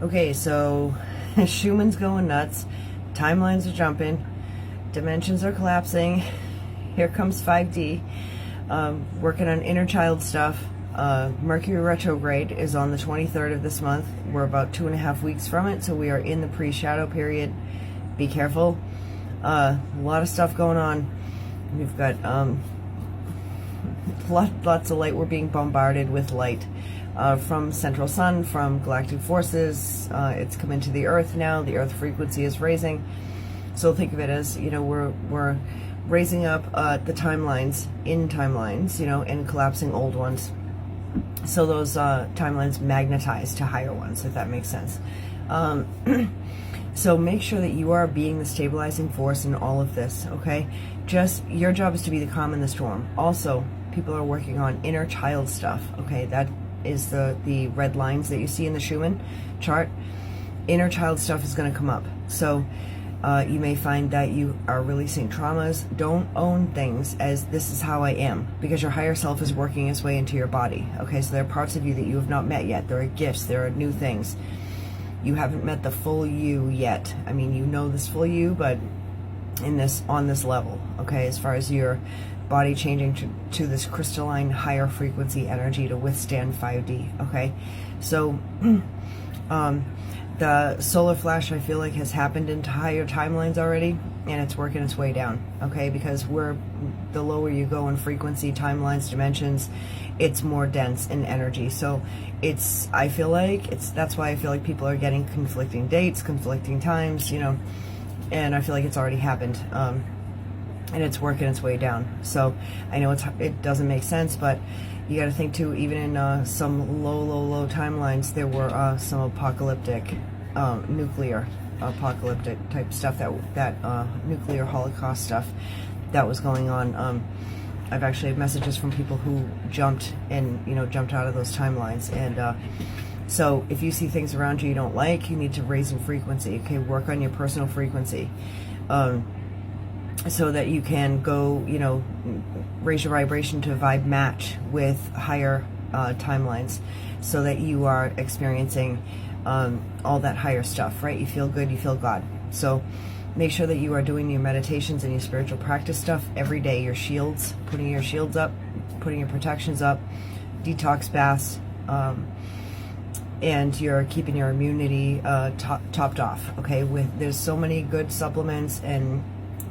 Okay, so Schumann's going nuts. Timelines are jumping. Dimensions are collapsing. Here comes 5D. Working on inner child stuff. Mercury retrograde is on the 23rd of this month. We're about 2.5 weeks from it, so we are in the pre-shadow period. Be careful. A lot of stuff going on. We've got lots of light. We're being bombarded with light from central sun, from galactic forces. It's come into the earth now. The earth frequency is raising. So think of it as, we're raising up the timelines, and collapsing old ones. So those timelines magnetize to higher ones, if that makes sense. So make sure that you are being the stabilizing force in all of this, okay? Just, your job is to be the calm in the storm. Also, people are working on inner child stuff, okay? That is the red lines that you see in the Schumann chart. Inner child stuff is going to come up. So you may find that you are releasing traumas. Don't own things as this is how I am, because your higher self is working its way into your body, okay? So there are parts of you that you have not met yet. There are gifts, there are new things. You haven't met the full you yet. I mean, you know this full you, but on this level, okay? As far as your body changing to this crystalline higher frequency energy to withstand 5D, okay? So the solar flash, I feel like, has happened into higher timelines already, and it's working its way down, okay? Because the lower you go in frequency, timelines, dimensions, it's more dense in energy. So that's why I feel like people are getting conflicting dates, conflicting times, and I feel like it's already happened, and it's working its way down. So I know it doesn't make sense, but you got to think too, even in some low timelines, there were some apocalyptic, nuclear apocalyptic type stuff, that nuclear holocaust stuff that was going on. I've actually had messages from people who jumped out of those timelines. And so if you see things around you don't like, you need to raise in frequency, okay? Work on your personal frequency, so that you can go, raise your vibration to vibe match with higher timelines, so that you are experiencing all that higher stuff, right? You feel good, you feel God. So make sure that you are doing your meditations and your spiritual practice stuff every day. Your shields, putting your shields up, putting your protections up, detox baths, and you're keeping your immunity topped off, okay? There's so many good supplements and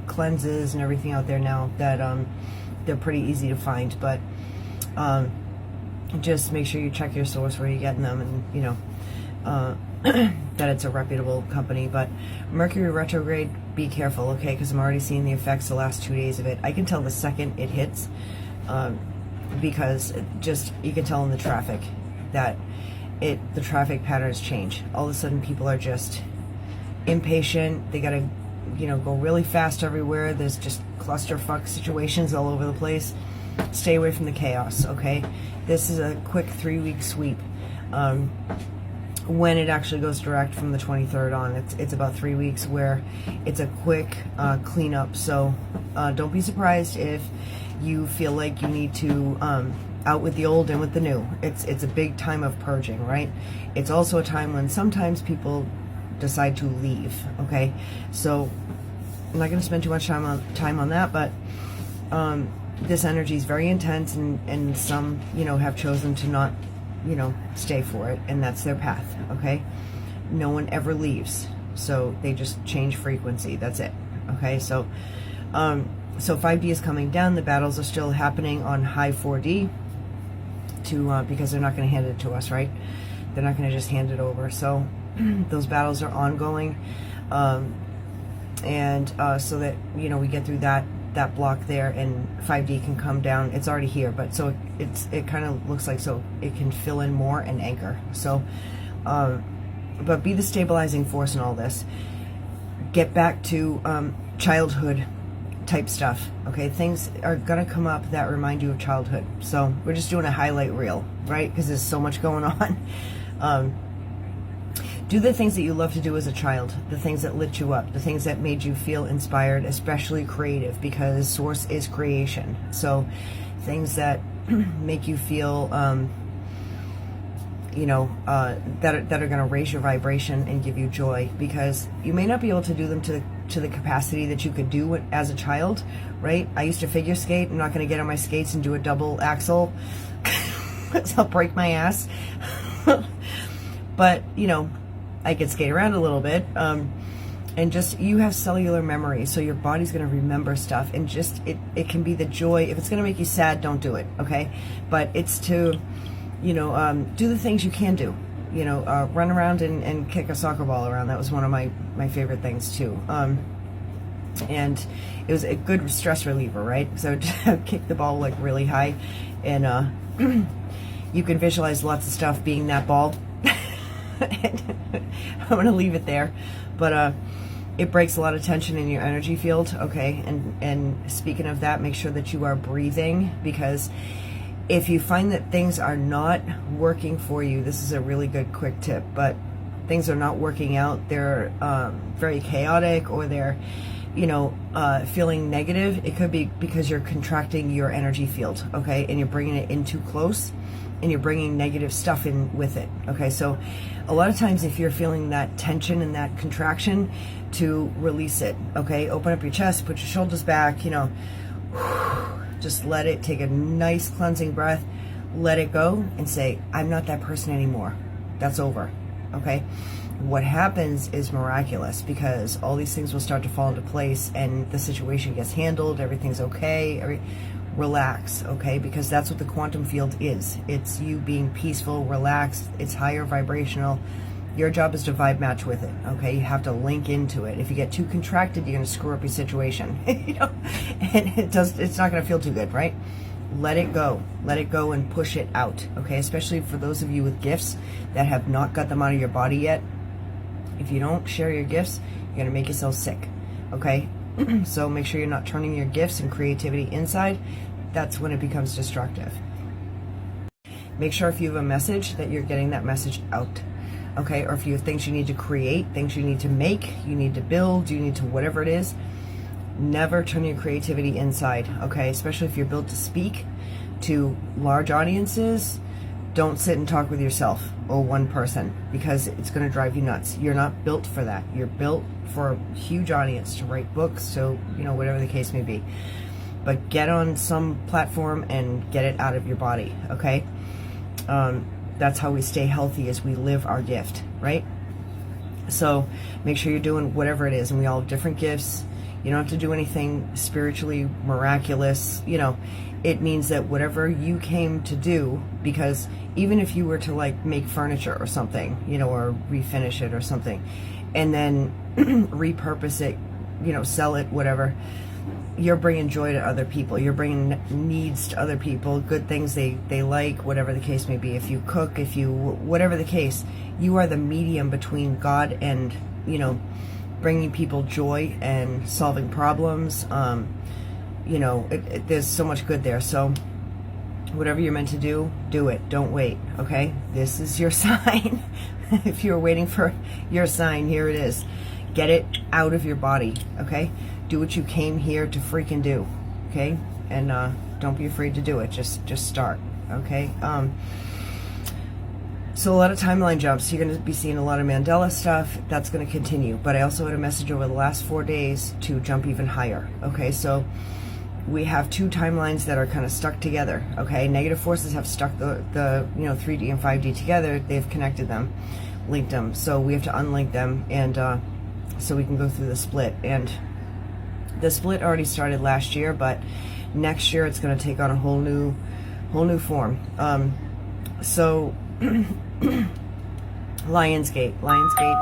cleanses and everything out there now that they're pretty easy to find, but just make sure you check your source where you're getting them, and that it's a reputable company. But Mercury retrograde, be careful, okay? Because I'm already seeing the effects the last 2 days of it. I can tell the second it hits, because you can tell in the traffic that the traffic patterns change. All of a sudden people are just impatient. They gotta go really fast everywhere. There's just clusterfuck situations all over the place. Stay away from the chaos, okay? This is a quick 3-week sweep. When it actually goes direct from the 23rd on, it's about 3 weeks where it's a quick cleanup. So don't be surprised if you feel like you need to out with the old and with the new. It's a big time of purging, right? It's also a time when sometimes people decide to leave, okay? So I'm not going to spend too much time on that, but this energy is very intense, and some have chosen to not stay for it, and that's their path, okay? No one ever leaves, so they just change frequency. That's it, okay? So 5D is coming down. The battles are still happening on high 4D because they're not going to hand it to us, right? They're not going to just hand it over. So those battles are ongoing, and so that we get through that block there, and 5D can come down. It's already here, but so it kind of looks like, so it can fill in more and anchor. So but be the stabilizing force in all this. Get back to childhood type stuff, okay? Things are gonna come up that remind you of childhood. So we're just doing a highlight reel, right? Because there's so much going on. Do the things that you love to do as a child, the things that lit you up, the things that made you feel inspired, especially creative, because source is creation. So things that make you feel that are going to raise your vibration and give you joy, because you may not be able to do them to the capacity that you could do it as a child, right? I used to figure skate. I'm not going to get on my skates and do a double axel. I'll break my ass. But, I could skate around a little bit. And just, you have cellular memory, so your body's going to remember stuff, and just, it can be the joy. If it's going to make you sad, don't do it, okay? But it's to, do the things you can do. Run around and kick a soccer ball around. That was one of my favorite things too. And it was a good stress reliever, right? So kick the ball like really high, and you can visualize lots of stuff being that ball. I'm going to leave it there, but it breaks a lot of tension in your energy field, okay? And speaking of that, make sure that you are breathing, because if you find that things are not working for you, this is a really good quick tip, but things are not working out, they're very chaotic, or they're, feeling negative, it could be because you're contracting your energy field, okay? And you're bringing it in too close, and you're bringing negative stuff in with it, okay? So a lot of times, if you're feeling that tension and that contraction, to release it, okay? Open up your chest, put your shoulders back, just let it, take a nice cleansing breath, let it go, and say, I'm not that person anymore. That's over, okay? What happens is miraculous, because all these things will start to fall into place, and the situation gets handled, everything's okay, relax, okay? Because that's what the quantum field is. It's you being peaceful, relaxed, it's higher vibrational. Your job is to vibe match with it, okay? You have to link into it. If you get too contracted, you're going to screw up your situation, and it's not going to feel too good, right? Let it go and push it out, okay? Especially for those of you with gifts that have not got them out of your body yet. If you don't share your gifts, you're going to make yourself sick, okay? So make sure you're not turning your gifts and creativity inside. That's when it becomes destructive. Make sure if you have a message that you're getting that message out. Okay, or if you have things you need to create, things you need to make, you need to build, you need to whatever it is, never turn your creativity inside, okay? Especially if you're built to speak to large audiences, don't sit and talk with yourself or one person, because it's going to drive you nuts. You're not built for that. You're built for a huge audience, to write books, so, whatever the case may be. But get on some platform and get it out of your body, okay? That's how we stay healthy, as we live our gift, right? So make sure you're doing whatever it is, and we all have different gifts. You don't have to do anything spiritually miraculous. It means that whatever you came to do, because even if you were to like make furniture or something, or refinish it or something, and then repurpose it, sell it, whatever, you're bringing joy to other people. You're bringing needs to other people, good things they like, whatever the case may be. If you cook, whatever the case, you are the medium between God and, bringing people joy and solving problems. There's so much good there. So whatever you're meant to do, do it. Don't wait, okay? This is your sign. If you're waiting for your sign, here it is. Get it out of your body, okay? Do what you came here to freaking do, okay? And don't be afraid to do it. Just start, okay? So a lot of timeline jumps. You're going to be seeing a lot of Mandela stuff. That's going to continue. But I also had a message over the last 4 days to jump even higher, okay? So we have two timelines that are kind of stuck together, okay? Negative forces have stuck the 3D and 5D together. They've connected them, linked them. So we have to unlink them, and so we can go through the split. And the split already started last year, but next year it's going to take on a whole new form. So Lionsgate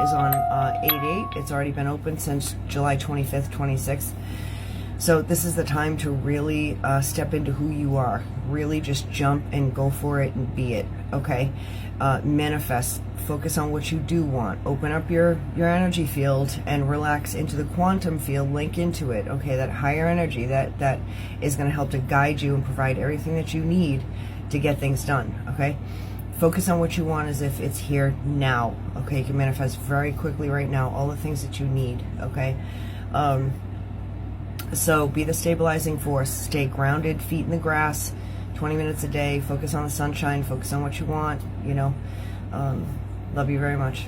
is on 8/8. It's already been open since July 25th, 26th. So this is the time to really step into who you are. Really just jump and go for it and be it, okay? Manifest. Focus on what you do want. Open up your energy field and relax into the quantum field. Link into it, okay? That higher energy that is going to help to guide you and provide everything that you need to get things done, okay? Focus on what you want as if it's here now, okay? You can manifest very quickly right now all the things that you need, okay? So be the stabilizing force. Stay grounded, feet in the grass, 20 minutes a day. Focus on the sunshine. Focus on what you want, Love you very much.